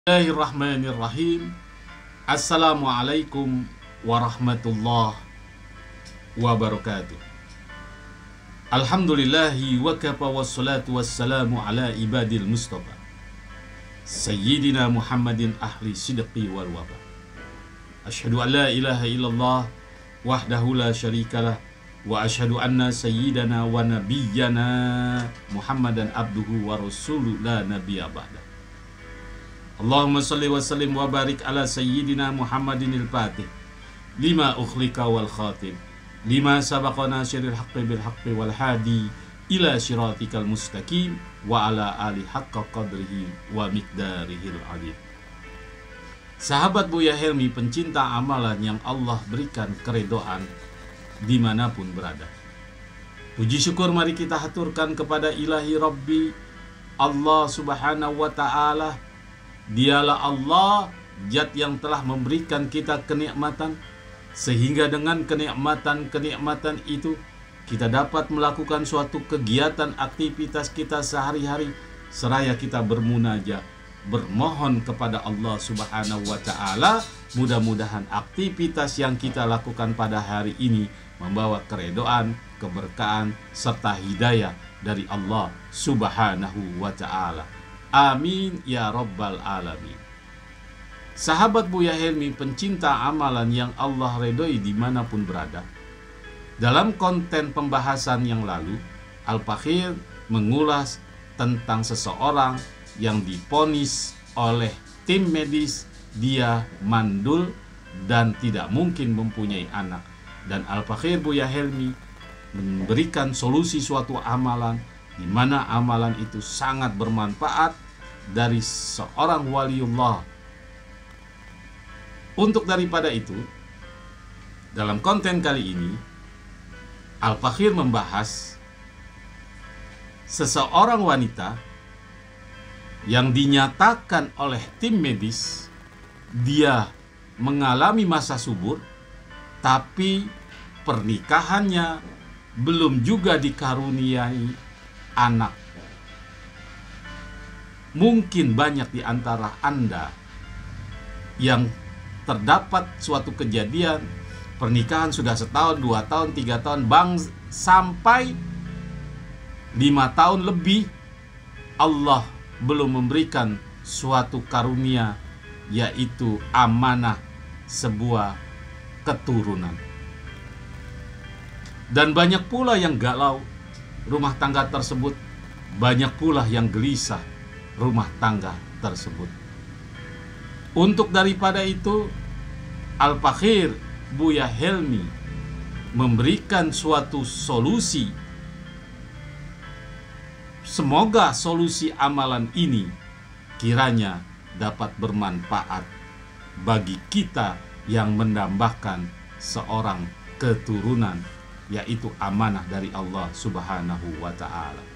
Bismillahirrahmanirrahim. Assalamualaikum warahmatullahi wabarakatuh. Alhamdulillahi wa kafa wassalatu wassalamu ala ibadil mustafa Sayyidina Muhammadin ahli sidqi wal wafa. Asyhadu an la ilaha illallah wahdahu la syarikalah wa asyhadu anna sayyidana wa nabiyyana Muhammadan abduhu wa rasuluhu la nabiyya ba'da. Allahumma salli wa sallim wa barik ala sayyidina Muhammadinil Fatih lima ukhlika wal khatim lima sabaqa nasiril haqqi bil haqqi wal hadi ila syiratikal mustaqim wa ala ali haqqa qadrihi wa miqdarihil alim. Sahabat Buya Helmi, pencinta amalan yang Allah berikan keredoan dimanapun berada, puji syukur mari kita haturkan kepada ilahi Rabbi Allah subhanahu wa ta'ala. Dialah Allah, zat yang telah memberikan kita kenikmatan, sehingga dengan kenikmatan itu kita dapat melakukan suatu kegiatan aktivitas kita sehari-hari, seraya kita bermunajat, bermohon kepada Allah subhanahu wa ta'ala. Mudah-mudahan aktivitas yang kita lakukan pada hari ini membawa keredoan, keberkahan, serta hidayah dari Allah subhanahu wa ta'ala. Amin ya rabbal alamin. Sahabat Buya Helmi, pencinta amalan yang Allah redhoi dimanapun berada, dalam konten pembahasan yang lalu, Al-Fakhir mengulas tentang seseorang yang divonis oleh tim medis dia mandul dan tidak mungkin mempunyai anak. Dan Al-Fakhir Buya Helmi memberikan solusi suatu amalan di mana amalan itu sangat bermanfaat dari seorang waliullah. Untuk daripada itu, dalam konten kali ini Al-Fakhir membahas seseorang wanita yang dinyatakan oleh tim medis dia mengalami masa subur, tapi pernikahannya belum juga dikaruniai anak. Mungkin banyak di antara Anda yang terdapat suatu kejadian pernikahan sudah setahun, 2 tahun, 3 tahun, sampai 5 tahun lebih, Allah belum memberikan suatu karunia, yaitu amanah sebuah keturunan. Dan banyak pula yang galau rumah tangga tersebut, banyak pula yang gelisah rumah tangga tersebut. Untuk daripada itu, Al-Fakhir Buya Helmi memberikan suatu solusi. Semoga solusi amalan ini kiranya dapat bermanfaat bagi kita yang menambahkan seorang keturunan, yaitu amanah dari Allah subhanahu wa ta'ala.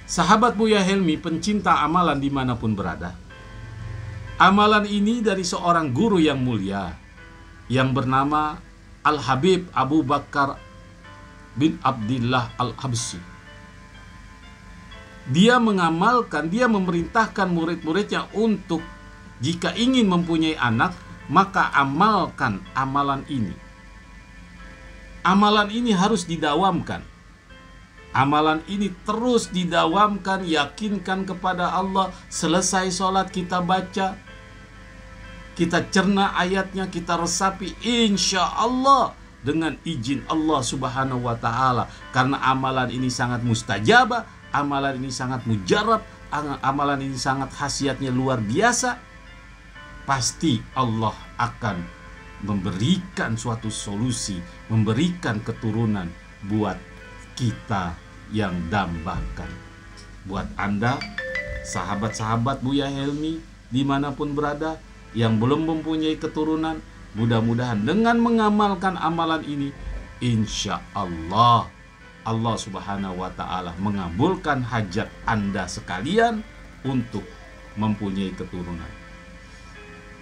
Sahabat Buya Helmi, pencinta amalan dimanapun berada, amalan ini dari seorang guru yang mulia yang bernama Al-Habib Abu Bakar bin Abdillah Al-Habsyi. Dia mengamalkan, dia memerintahkan murid-muridnya untuk jika ingin mempunyai anak, maka amalkan amalan ini. Amalan ini harus didawamkan. Amalan ini terus didawamkan, yakinkan kepada Allah. Selesai sholat kita baca, kita cerna ayatnya, kita resapi, insya Allah dengan izin Allah subhanahu wa ta'ala. Karena amalan ini sangat mustajabah, amalan ini sangat mujarab, amalan ini sangat khasiatnya luar biasa. Pasti Allah akan memberikan suatu solusi, memberikan keturunan buat kita yang dambakan. Buat Anda, sahabat-sahabat Buya Helmi dimanapun berada, yang belum mempunyai keturunan, mudah-mudahan dengan mengamalkan amalan ini, insya Allah Allah subhanahu wa ta'ala mengabulkan hajat Anda sekalian untuk mempunyai keturunan.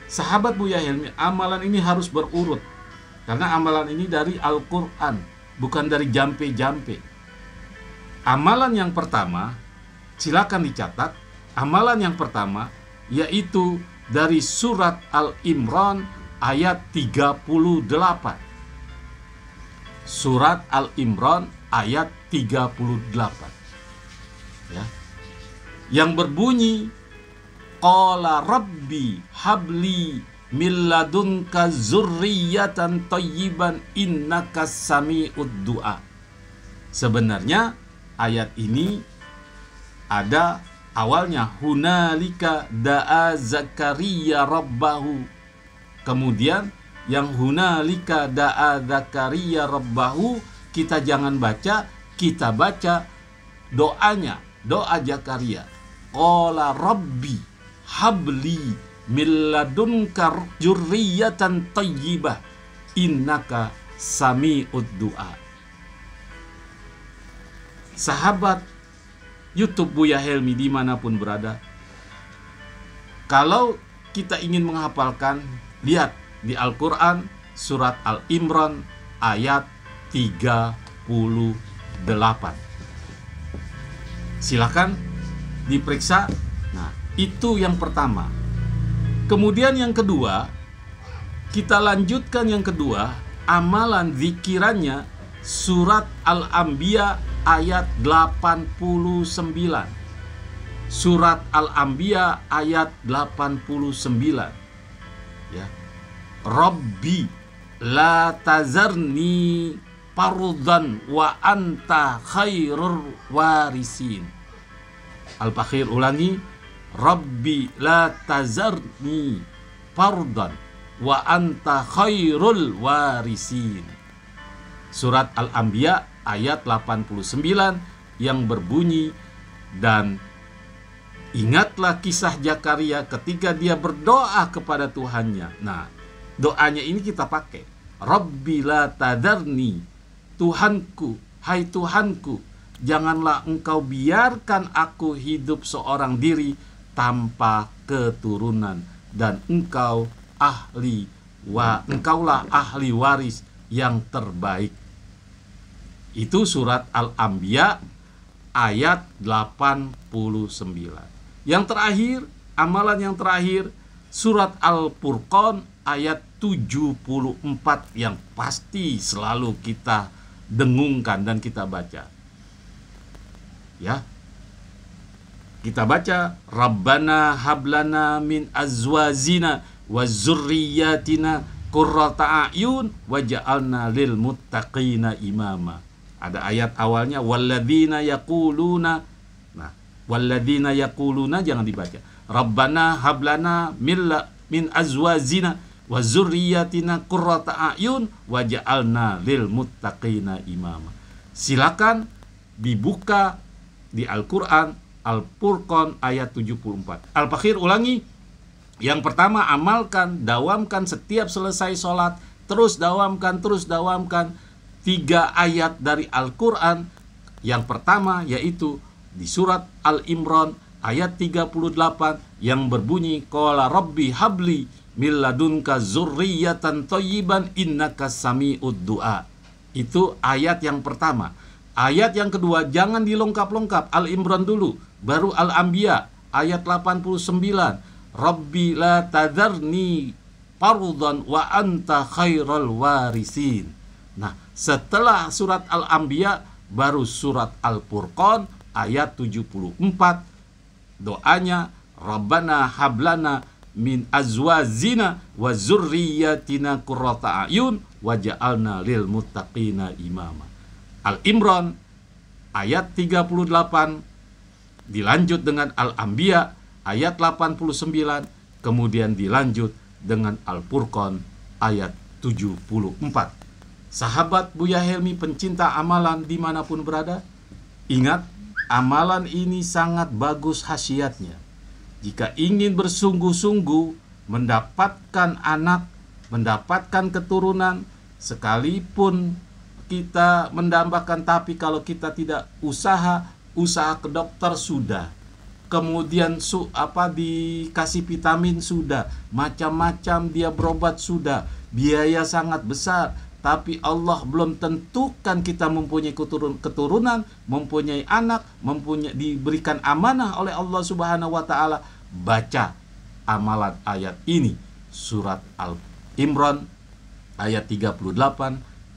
Sahabat Buya Helmi, amalan ini harus berurut, karena amalan ini dari Al-Quran, bukan dari jampe-jampe. Amalan yang pertama, silakan dicatat. Amalan yang pertama, yaitu dari surat Al-Imran ayat 38. Surat Al-Imran ayat 38. Ya. Yang berbunyi, qala rabbi habli min ladunka zurriyatan thayyiban innaka sami'ud du'a. Sebenarnya ayat ini ada awalnya hunalika da'a Zakaria rabbahu. Kemudian yang hunalika da'a Zakaria rabbahu kita jangan baca, kita baca doanya, doa Zakaria. Qala rabbi habli min ladunka dzurriyyatan thayyibah innaka sami'ud du'a. Sahabat YouTube Buya Helmi dimanapun berada, kalau kita ingin menghafalkan, lihat di Al-Quran surat Al-Imran ayat 38. Silakan diperiksa. Nah, itu yang pertama. Kemudian yang kedua, kita lanjutkan yang kedua, amalan zikirannya surat Al-Anbiya ayat 89. Surat Al-Anbiya ayat 89. Ya. Rabbi la tazarni fardan wa anta khairur warisin. Al-Fakhir ulangi, Rabbi la tazarni fardan wa anta khairul warisin. Surat Al-Anbiya ayat 89 yang berbunyi, dan ingatlah kisah Zakaria ketika dia berdoa kepada Tuhannya. Nah, doanya ini kita pakai. Rabbi la tadarni, Tuhanku, hai Tuhanku, janganlah engkau biarkan aku hidup seorang diri tanpa keturunan, dan engkaulah ahli waris yang terbaik. Itu surat Al-Anbiya ayat 89. Yang terakhir, amalan yang terakhir, surat Al-Furqan ayat 74 yang pasti selalu kita dengungkan dan kita baca. Ya. Kita baca, Rabbana hablana min azwazina wa zurriyatina qurrata a'yun waj'alna lil muttaqina imama. Ada ayat awalnya walladzina yaquluna. Nah, walladzina yaquluna jangan dibaca. Rabbana hablana min azwazina wa zurriyatina qurrata a'yun waj'alna lil muttaqina imama. Silakan dibuka di Al-Qur'an Al-Furqan ayat 74. Al-Fakhir ulangi. Yang pertama, amalkan, dawamkan setiap selesai sholat. Terus dawamkan. 3 ayat dari Al-Quran. Yang pertama yaitu di surat Al-Imran ayat 38 yang berbunyi, Qala rabbi habli min ladunka zurriyatan thayyiban innaka sami'ud du'a. Itu ayat yang pertama. Ayat yang kedua jangan dilengkap-lengkap. Al-Imran dulu, baru Al-Anbiya ayat 89. Rabbi la tadharni fardan wa anta khairal warisin. Nah, setelah surat Al-Anbiya baru surat Al-Furqan ayat 74. Doanya, Rabbana hablana min azwazina wa zurriyatina qurrata a'yun waj'alna lil muttaqina imama. Al-Imran ayat 38 dilanjut dengan Al-Anbiya ayat 89, kemudian dilanjut dengan Al-Furqan ayat 74. Sahabat Buya Helmi pencinta amalan dimanapun berada, ingat, amalan ini sangat bagus khasiatnya. Jika ingin bersungguh-sungguh mendapatkan anak, mendapatkan keturunan, sekalipun kita mendambakan, tapi kalau kita tidak usaha ke dokter sudah, kemudian dikasih vitamin sudah, macam-macam dia berobat sudah, biaya sangat besar, tapi Allah belum tentukan kita mempunyai keturunan, mempunyai anak, diberikan amanah oleh Allah Subhanahu wa taala. Baca amalan ayat ini. Surat Al-Imran ayat 38,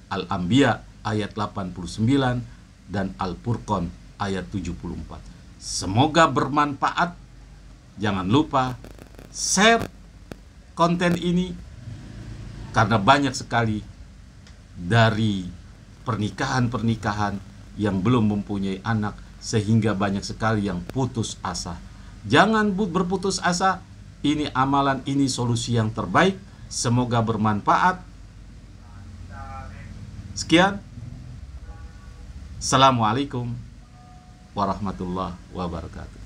Al-Anbiya ayat 89, dan Al-Furqan ayat 74. Semoga bermanfaat. Jangan lupa share konten ini, karena banyak sekali dari pernikahan-pernikahan yang belum mempunyai anak, sehingga banyak sekali yang putus asa. Jangan berputus asa. Ini amalan, ini solusi yang terbaik. Semoga bermanfaat. Sekian. Assalamualaikum warahmatullahi wabarakatuh.